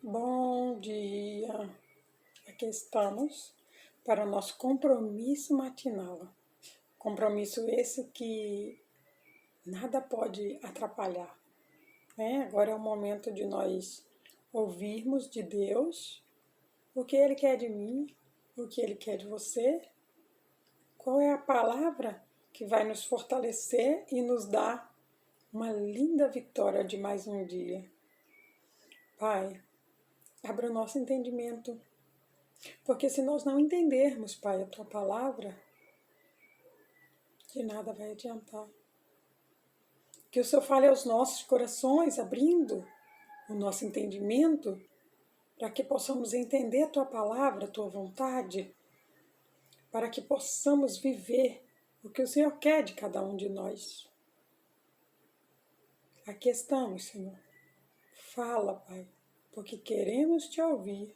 Bom dia! Aqui estamos para o nosso compromisso matinal. Compromisso esse que nada pode atrapalhar, né? Agora é o momento de nós ouvirmos de Deus o que Ele quer de mim, o que Ele quer de você, qual é a palavra que vai nos fortalecer e nos dar uma linda vitória de mais um dia. Pai, abra o nosso entendimento. Porque se nós não entendermos, Pai, a Tua palavra, de nada vai adiantar. Que o Senhor fale aos nossos corações, abrindo o nosso entendimento, para que possamos entender a Tua palavra, a Tua vontade, para que possamos viver o que o Senhor quer de cada um de nós. Aqui estamos, Senhor. Fala, Pai, porque queremos Te ouvir,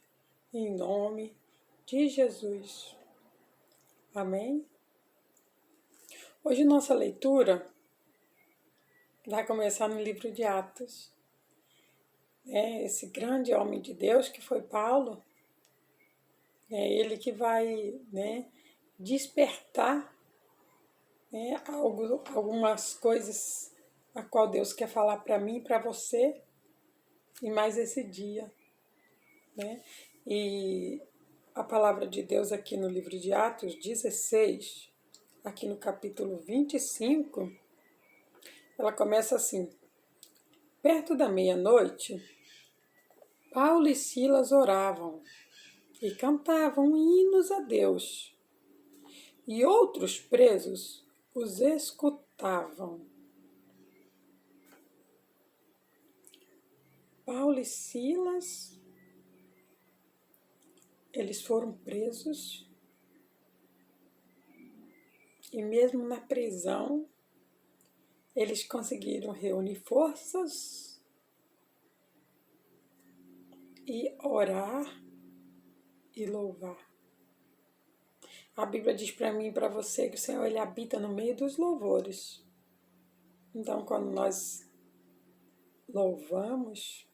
em nome de Jesus. Amém? Hoje nossa leitura vai começar no livro de Atos. Esse grande homem de Deus que foi Paulo, é ele que vai despertar algumas coisas a qual Deus quer falar para mim e para você, e mais esse dia. E a palavra de Deus aqui no livro de Atos 16, aqui no capítulo 25, ela começa assim: perto da meia-noite, Paulo e Silas oravam e cantavam hinos a Deus, e outros presos os escutavam. Paulo e Silas, eles foram presos, e mesmo na prisão, eles conseguiram reunir forças e orar e louvar. A Bíblia diz para mim e para você que o Senhor ele habita no meio dos louvores. Então, quando nós louvamos,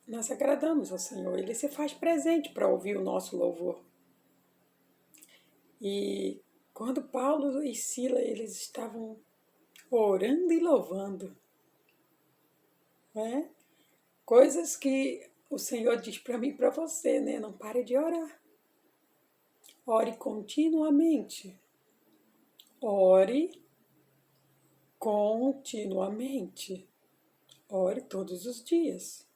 nós agradamos ao Senhor. Ele se faz presente para ouvir o nosso louvor. E quando Paulo e Silas eles estavam orando e louvando, coisas que o Senhor diz para mim e para você, não pare de orar. Ore continuamente. Ore continuamente. Ore todos os dias.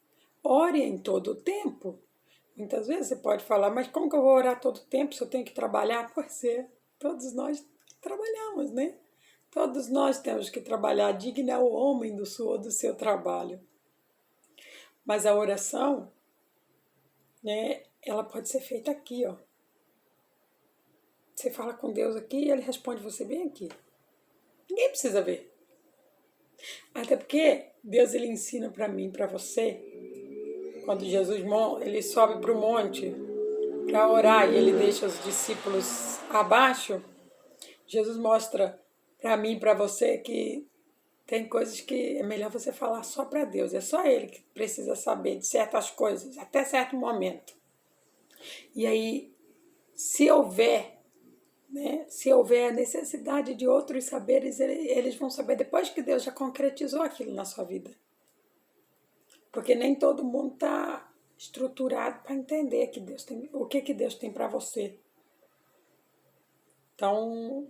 Ore em todo o tempo. Muitas vezes você pode falar, mas como que eu vou orar todo o tempo se eu tenho que trabalhar? Pois é, todos nós trabalhamos, Todos nós temos que trabalhar. Digno é o homem do suor do seu trabalho. Mas a oração, ela pode ser feita aqui, ó. Você fala com Deus aqui e Ele responde você bem aqui. Ninguém precisa ver. Até porque Deus ele ensina para mim, para você, quando Jesus ele sobe para o monte para orar e ele deixa os discípulos abaixo, Jesus mostra para mim e para você que tem coisas que é melhor você falar só para Deus. É só Ele que precisa saber de certas coisas, até certo momento. E aí, se houver a necessidade de outros saberes, eles vão saber depois que Deus já concretizou aquilo na sua vida. Porque nem todo mundo está estruturado para entender que Deus tem, o que Deus tem para você. Então,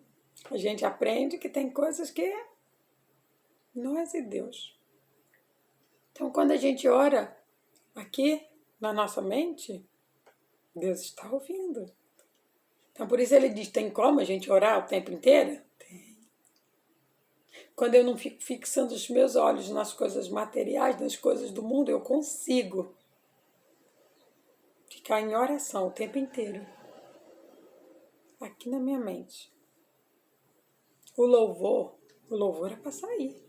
a gente aprende que tem coisas que nós e Deus. Então, quando a gente ora aqui na nossa mente, Deus está ouvindo. Então, por isso ele diz, tem como a gente orar o tempo inteiro? Tem. Quando eu não fico fixando os meus olhos nas coisas materiais, nas coisas do mundo, eu consigo ficar em oração o tempo inteiro. Aqui na minha mente. O louvor é para sair.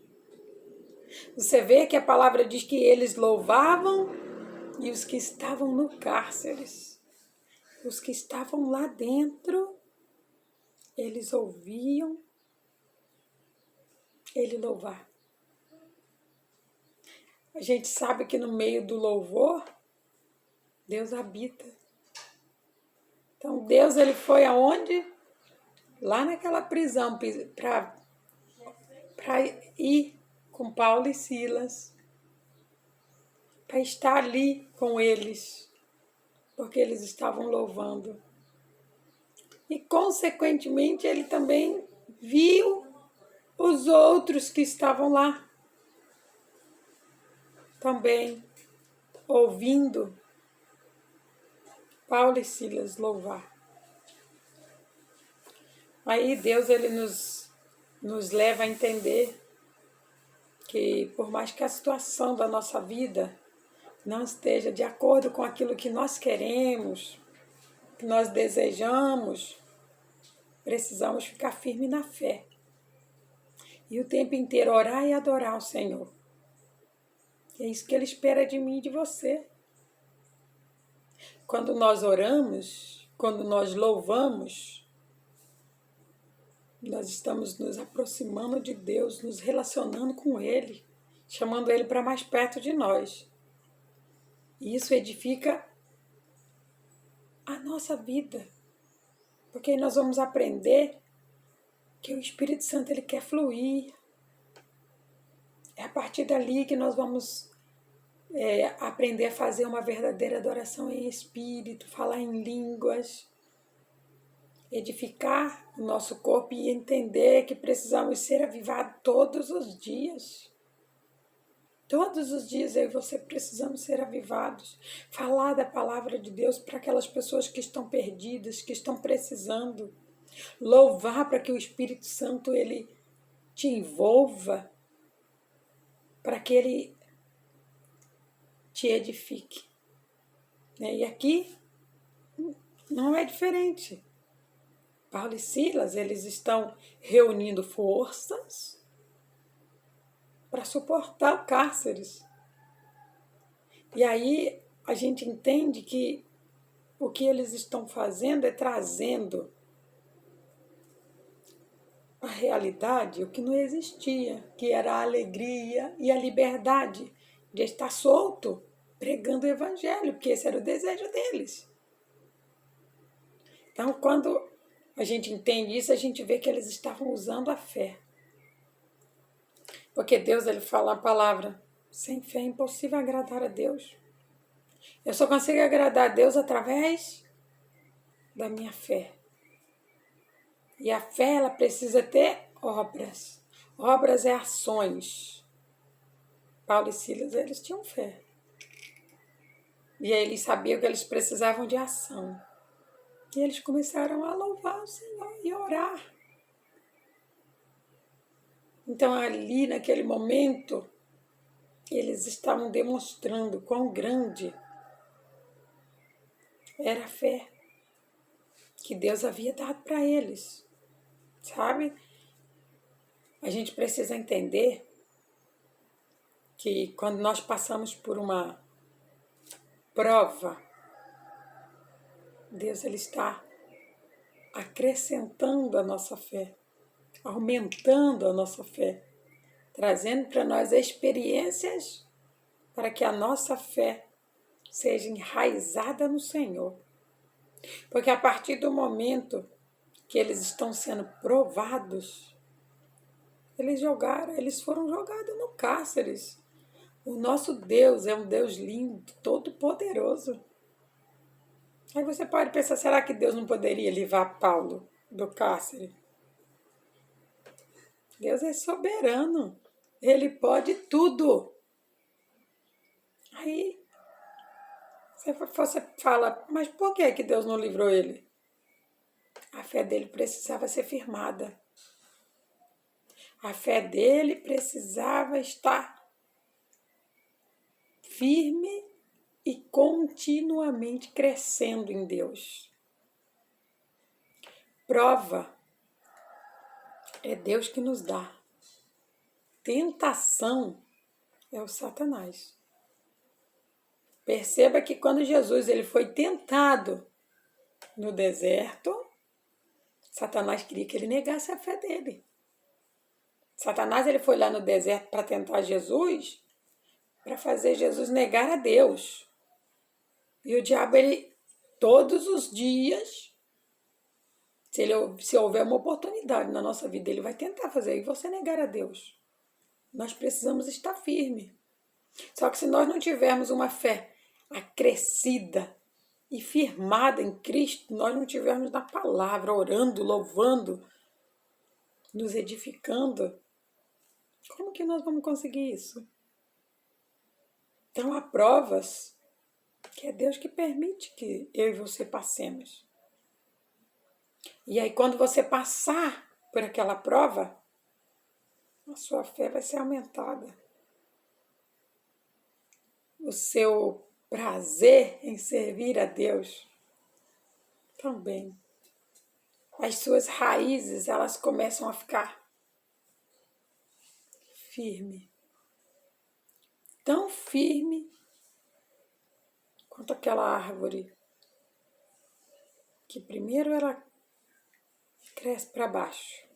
Você vê que a palavra diz que eles louvavam e os que estavam no cárceres, os que estavam lá dentro, eles ouviam ele louvar. a gente sabe que no meio do louvor, Deus habita. Então Deus ele foi aonde? Lá naquela prisão para ir com Paulo e Silas, para estar ali com eles, porque eles estavam louvando. E, consequentemente, ele também viu os outros que estavam lá, também ouvindo Paulo e Silas louvar. Aí Deus ele nos leva a entender que, por mais que a situação da nossa vida não esteja de acordo com aquilo que nós queremos, que nós desejamos, precisamos ficar firme na fé. E o tempo inteiro orar e adorar o Senhor. É isso que Ele espera de mim e de você. Quando nós oramos, quando nós louvamos, nós estamos nos aproximando de Deus, nos relacionando com Ele, chamando Ele para mais perto de nós. E isso edifica a nossa vida. Porque aí nós vamos aprender que o Espírito Santo ele quer fluir. É a partir dali que nós vamos aprender a fazer uma verdadeira adoração em espírito, falar em línguas, edificar o nosso corpo e entender que precisamos ser avivados todos os dias. Todos os dias eu e você precisamos ser avivados. Falar da palavra de Deus para aquelas pessoas que estão perdidas, que estão precisando. Louvar para que o Espírito Santo ele te envolva, para que ele te edifique. E aqui não é diferente. Paulo e Silas, eles estão reunindo forças para suportar o cárceres. E aí a gente entende que o que eles estão fazendo é trazendo a realidade, o que não existia, que era a alegria e a liberdade de estar solto, pregando o evangelho, porque esse era o desejo deles. Então, quando a gente entende isso, a gente vê que eles estavam usando a fé. Porque Deus, ele fala a palavra, sem fé é impossível agradar a Deus. Eu só consigo agradar a Deus através da minha fé. E a fé, ela precisa ter obras. Obras é ações. Paulo e Silas, eles tinham fé. E aí eles sabiam que eles precisavam de ação. E eles começaram a louvar o Senhor e orar. Então ali, naquele momento, eles estavam demonstrando quão grande era a fé que Deus havia dado para eles. Sabe? A gente precisa entender que quando nós passamos por uma prova, Deus ele está acrescentando a nossa fé, aumentando a nossa fé, trazendo para nós experiências para que a nossa fé seja enraizada no Senhor. Porque a partir do momento que eles estão sendo provados, eles foram jogados no cárcere. O nosso Deus é um Deus lindo, todo poderoso. Aí você pode pensar, será que Deus não poderia livrar Paulo do cárcere? Deus é soberano. Ele pode tudo. Aí você fala, mas por que Deus não livrou ele? A fé dele precisava ser firmada. A fé dele precisava estar firme e continuamente crescendo em Deus. Prova é Deus que nos dá. Tentação é o Satanás. Perceba que quando Jesus ele foi tentado no deserto, Satanás queria que ele negasse a fé dele. Satanás ele foi lá no deserto para tentar Jesus para fazer Jesus negar a Deus. E o diabo, ele, todos os dias, se houver uma oportunidade na nossa vida, ele vai tentar fazer e você negar a Deus. Nós precisamos estar firme. Só que se nós não tivermos uma fé acrescida e firmada em Cristo, nós não tivermos na palavra, orando, louvando, nos edificando, como que nós vamos conseguir isso? Então há provas que é Deus que permite que eu e você passemos. E aí quando você passar por aquela prova, a sua fé vai ser aumentada. O seu prazer em servir a Deus também. As suas raízes, elas começam a ficar firme. Tão firme quanto aquela árvore que primeiro ela cresce para baixo.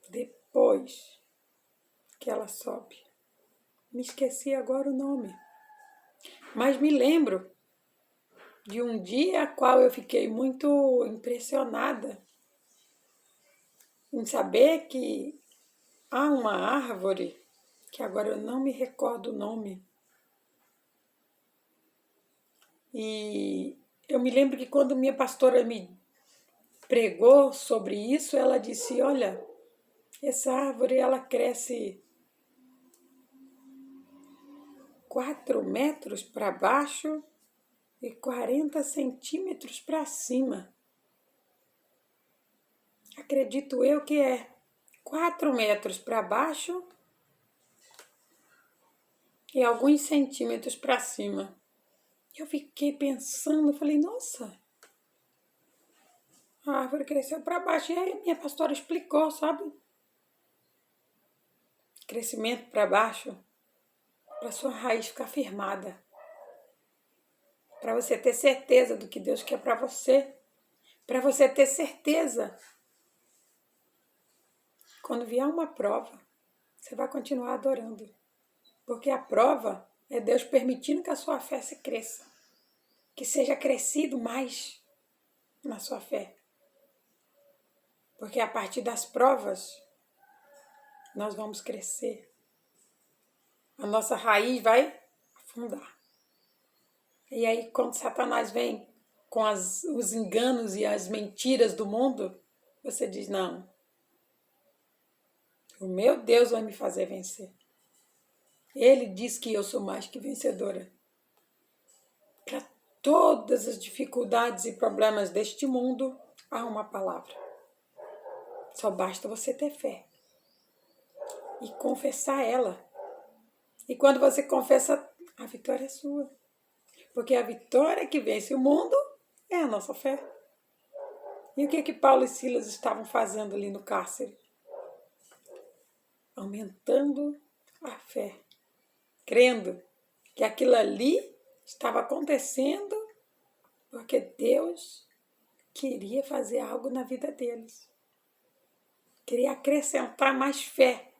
Depois que ela sobe. Me esqueci agora o nome. Mas me lembro de um dia a qual eu fiquei muito impressionada em saber que há uma árvore, que agora eu não me recordo o nome. E eu me lembro que quando minha pastora me pregou sobre isso, ela disse, olha, essa árvore ela cresce 4 metros para baixo e 40 centímetros para cima. Acredito eu que é 4 metros para baixo e alguns centímetros para cima. Eu fiquei pensando, falei, nossa, a árvore cresceu para baixo. E aí minha pastora explicou, sabe? Crescimento para baixo, para sua raiz ficar firmada. Para você ter certeza do que Deus quer para você. Para você ter certeza. Quando vier uma prova, você vai continuar adorando. Porque a prova é Deus permitindo que a sua fé se cresça. Que seja crescido mais na sua fé. Porque a partir das provas, nós vamos crescer. A nossa raiz vai afundar. E aí, quando Satanás vem com os enganos e as mentiras do mundo, você diz, não, o meu Deus vai me fazer vencer. Ele diz que eu sou mais que vencedora. Para todas as dificuldades e problemas deste mundo, há uma palavra. Só basta você ter fé e confessar ela. E quando você confessa, a vitória é sua. Porque a vitória que vence o mundo é a nossa fé. E o que Paulo e Silas estavam fazendo ali no cárcere? Aumentando a fé. Crendo que aquilo ali estava acontecendo porque Deus queria fazer algo na vida deles. Queria acrescentar mais fé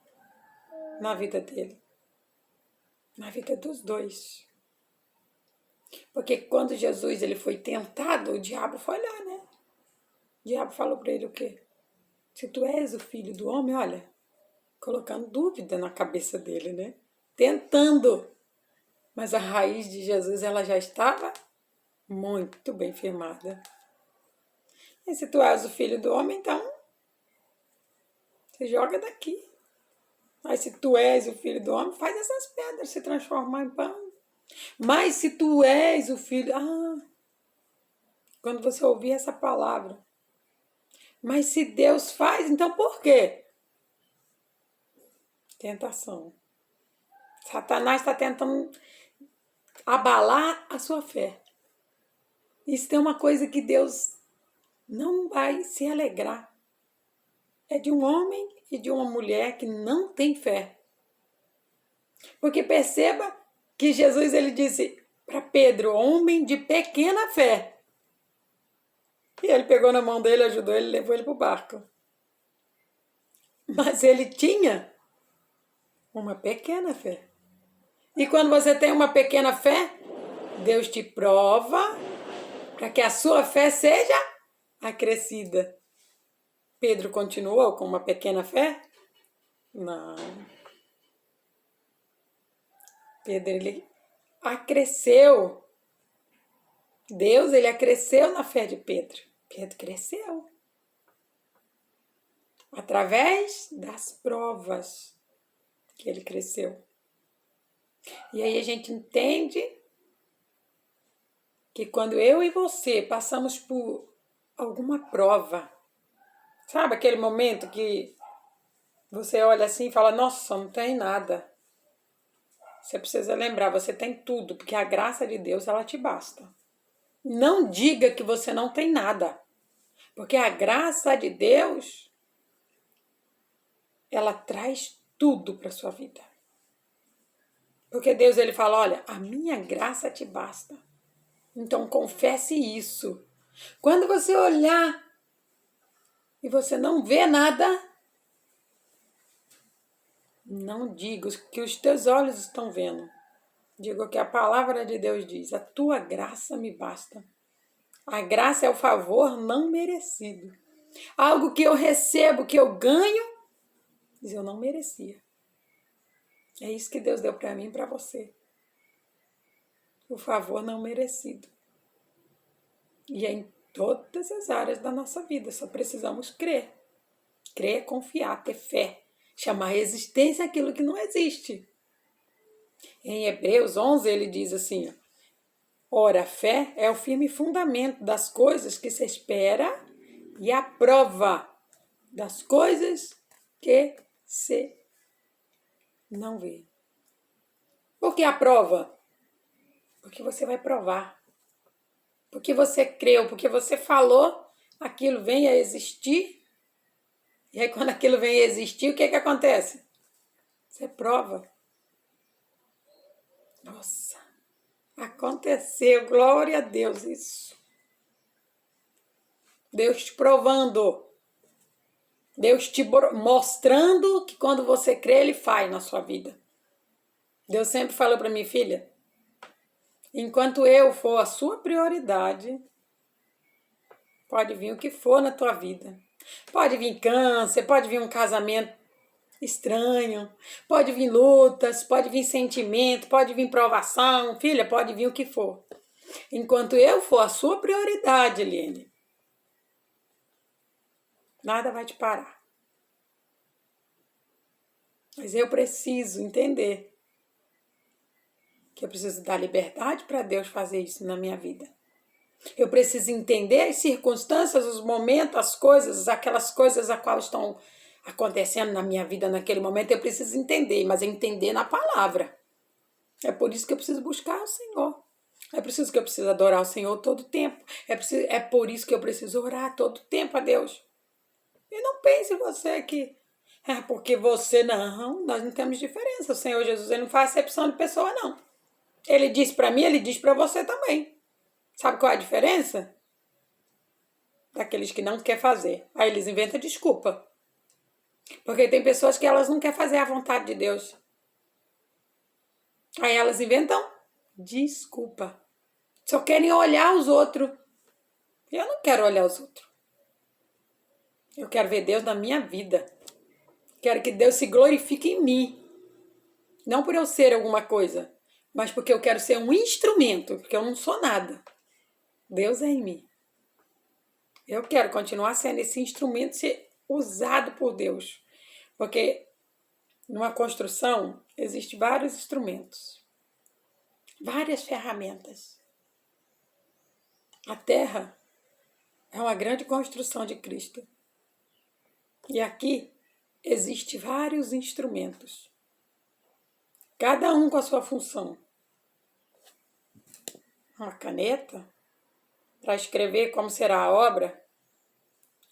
na vida dele. Na vida dos dois. Porque quando Jesus ele foi tentado, o diabo foi lá, né? O diabo falou para ele o quê? Se tu és o filho do homem, olha, colocando dúvida na cabeça dele, né? Tentando. Mas a raiz de Jesus ela já estava muito bem firmada. E se tu és o filho do homem, então você joga daqui. Mas se tu és o filho do homem, faz essas pedras se transformar em pão. Mas se tu és o filho... quando você ouvir essa palavra. Mas se Deus faz, então por quê? Tentação. Satanás está tentando abalar a sua fé. Isso tem uma coisa que Deus não vai se alegrar. É de um homem e de uma mulher que não tem fé. Porque perceba que Jesus ele disse para Pedro, homem de pequena fé. E ele pegou na mão dele, ajudou ele, levou ele para o barco. Mas ele tinha Uma pequena fé. E quando você tem uma pequena fé, Deus te prova para que a sua fé seja acrescida. Pedro continuou com uma pequena fé? Não. Pedro, ele acresceu. Deus, ele acresceu na fé de Pedro. Pedro cresceu. Através das provas que ele cresceu. E aí a gente entende que quando eu e você passamos por alguma prova, sabe aquele momento que você olha assim e fala, nossa, não tem nada. Você precisa lembrar, você tem tudo, porque a graça de Deus, ela te basta. Não diga que você não tem nada, porque a graça de Deus, ela traz tudo para sua vida. Porque Deus, ele fala, olha, a minha graça te basta. Então confesse isso. Quando você olhar e você não vê nada, não diga que os teus olhos estão vendo. Diga o que a palavra de Deus diz. A tua graça me basta. A graça é o favor não merecido. Algo que eu recebo, que eu ganho, mas eu não merecia. É isso que Deus deu para mim e para você. O favor não merecido. E é em todas as áreas da nossa vida. Só precisamos crer. Crer, confiar, ter fé. Chamar existência aquilo que não existe. Em Hebreus 11 ele diz assim, ora, a fé é o firme fundamento das coisas que se espera e a prova das coisas que se não vê. Por que a prova? Porque você vai provar. Porque você creu, porque você falou, aquilo vem a existir. E aí quando aquilo vem a existir, o que acontece? Você prova. Nossa, aconteceu, glória a Deus isso. Deus te provando. Deus te mostrando que quando você crê, Ele faz na sua vida. Deus sempre falou para mim, filha, enquanto eu for a sua prioridade, pode vir o que for na tua vida. Pode vir câncer, pode vir um casamento estranho, pode vir lutas, pode vir sentimento, pode vir provação, filha, pode vir o que for. Enquanto eu for a sua prioridade, Eliane, nada vai te parar. Mas eu preciso entender que eu preciso dar liberdade para Deus fazer isso na minha vida. Eu preciso entender as circunstâncias, os momentos, as coisas, aquelas coisas a qual estão acontecendo na minha vida naquele momento. Eu preciso entender, mas é entender na palavra. É por isso que eu preciso buscar o Senhor. É por isso que eu preciso adorar o Senhor todo o tempo. É por isso que eu preciso orar todo o tempo a Deus. E não pense você que porque você não, nós não temos diferença. O Senhor Jesus, ele não faz acepção de pessoa, não. Ele diz para mim, ele diz para você também. Sabe qual é a diferença? Daqueles que não querem fazer. Aí eles inventam desculpa. Porque tem pessoas que elas não querem fazer a vontade de Deus. Aí elas inventam desculpa. Só querem olhar os outros. Eu não quero olhar os outros. Eu quero ver Deus na minha vida. Quero que Deus se glorifique em mim. Não por eu ser alguma coisa, mas porque eu quero ser um instrumento, porque eu não sou nada. Deus é em mim. Eu quero continuar sendo esse instrumento, ser usado por Deus. Porque numa construção existem vários instrumentos, várias ferramentas. A terra é uma grande construção de Cristo. E aqui existem vários instrumentos, cada um com a sua função. Uma caneta para escrever como será a obra,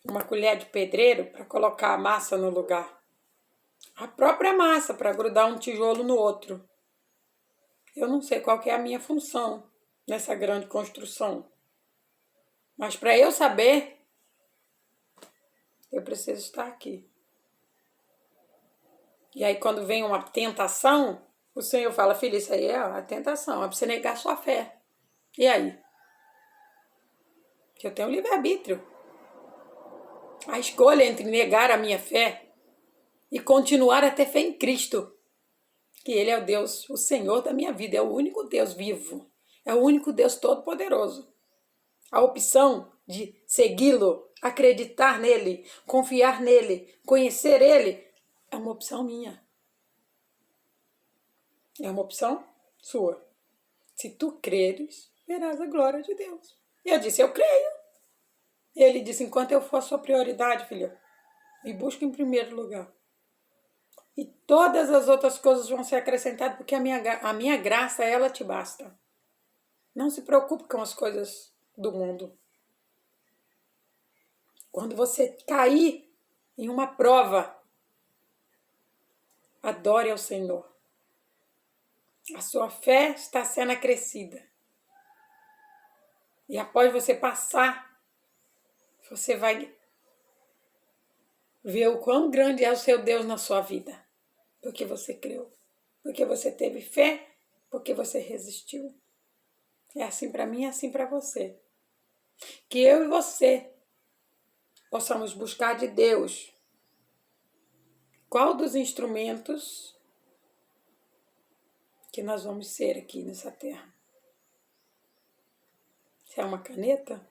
uma colher de pedreiro para colocar a massa no lugar, a própria massa para grudar um tijolo no outro. Eu não sei qual que é a minha função nessa grande construção, mas para eu saber, eu preciso estar aqui. E aí quando vem uma tentação, o Senhor fala, filho, isso aí é a tentação, é para você negar sua fé. E aí? Que eu tenho livre-arbítrio. A escolha entre negar a minha fé e continuar a ter fé em Cristo. Que Ele é o Deus, o Senhor da minha vida, é o único Deus vivo. É o único Deus todo-poderoso. A opção de segui-lo, acreditar nele, confiar nele, conhecer ele, é uma opção minha. É uma opção sua. Se tu creres, verás a glória de Deus. E eu disse, eu creio. Ele disse, enquanto eu for a sua prioridade, filho, me busca em primeiro lugar. E todas as outras coisas vão ser acrescentadas, porque a minha graça, ela te basta. Não se preocupe com as coisas do mundo. Quando você cair em uma prova, adore ao Senhor. A sua fé está sendo acrescida. E após você passar, você vai ver o quão grande é o seu Deus na sua vida. Porque você creu. Porque você teve fé. Porque você resistiu. É assim para mim, é assim para você. Que eu e você possamos buscar de Deus qual dos instrumentos que nós vamos ser aqui nessa terra. Se é uma caneta,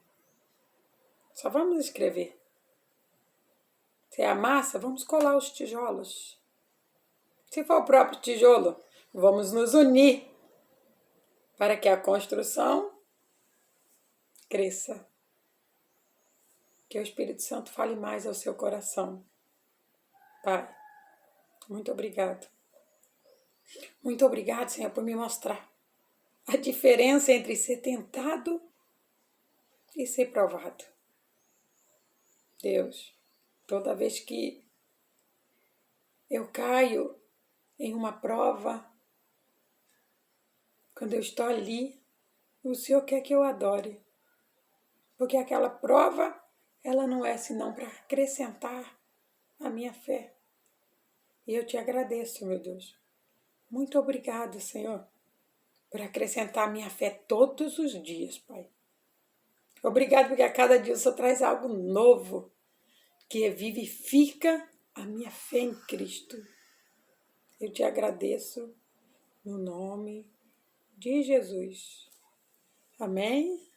só vamos escrever. Se é a massa, vamos colar os tijolos. Se for o próprio tijolo, vamos nos unir para que a construção cresça. Que o Espírito Santo fale mais ao seu coração. Pai, muito obrigado. Muito obrigado, Senhor, por me mostrar a diferença entre ser tentado e ser provado. Deus, toda vez que eu caio em uma prova, quando eu estou ali, o Senhor quer que eu adore. Porque aquela prova, ela não é senão para acrescentar a minha fé. E eu te agradeço, meu Deus. Muito obrigado, Senhor, por acrescentar a minha fé todos os dias, Pai. Obrigado porque a cada dia o Senhor traz algo novo que vivifica a minha fé em Cristo. Eu te agradeço no nome de Jesus. Amém?